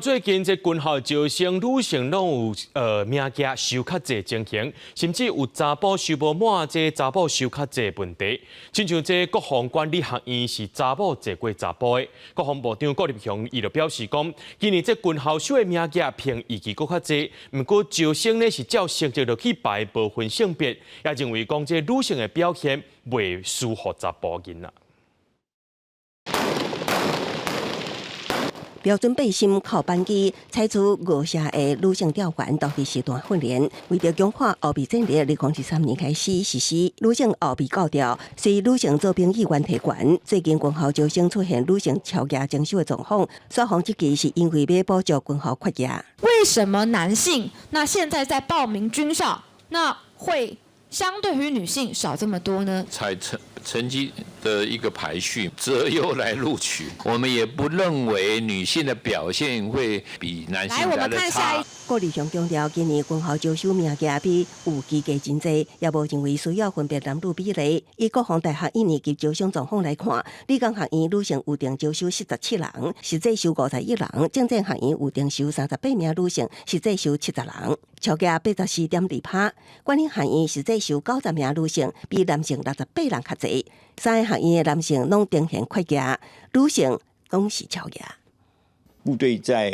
最近这军校招生女性拢有名额收较济情形，甚至有查甫收无满，这查甫收较济的问题。亲像这国防管理学院是查某济过查甫的，国防部长郭立雄伊就表示讲，今年这军校收的名额偏预期搁较济，不过招生呢是照成绩落去排，无分性别，也认为讲这女性的表现袂输乎查甫囡仔。标准背心靠班机采取5社的女性调员独立时段训练，为着强化后备战力，2013年开始实施女性后备教调，随女性做兵意愿提悬。最近军校招生出现女性超额征收的状况，双方这期是因为要补足军校缺额。为什么男性那现在在报名军校，那会相对于女性少这么多呢？成绩的一个排序，择优来录取。我们也不认为女性的表现会比男性来的差。郭立雄强调，今年军校招收名额比有期加真济，也无认为需要分别男女比例。以国防大学1年级招生状况来看，理工学院女性预定招收17人，实际收51人；政治学院预定收38名女性，实际收70人，超额84.2%。管理学院实际收90名女性，比男性68人较济。3个学院的男性拢呈现缺额，女性拢是超额。部队在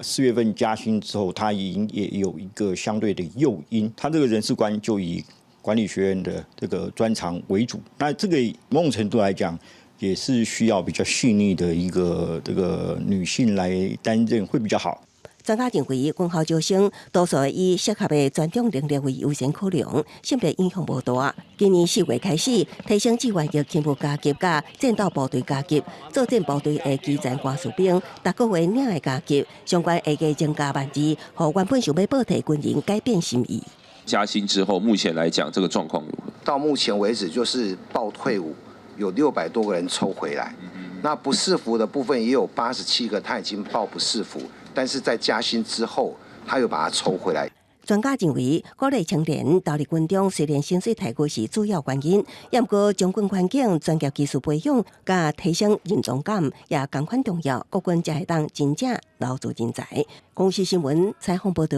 4月份加薪之后，他也有一个相对的诱因，他这个人事官就以管理学院的这个专长为主。那这个某种程度来讲，也是需要比较细腻的一个这个女性来担任会比较好。专家认为，军校招生多数以适合的专种能力为优先考量，性别影响无大。今年4月开始，提升志愿役勤务加级甲战斗部队加级，作战部队的基层官士兵，逐个月领的加级，相关会计增加2%，让原本想要报替军人改变心意。加薪之后，目前来讲，这个状况如何？到目前为止，就是报退伍有600多个人抽回来，那不适服的部分也有87个，他已经报不适服。但是在加薪之后，他又把它抽回来。专家认为，鼓励青年投入军中，虽然薪水提高是主要原因，也不过将军环境、专业技术培养，加提升认同感也同款重要。国军才会当真正留住人才。公视新闻采访报道。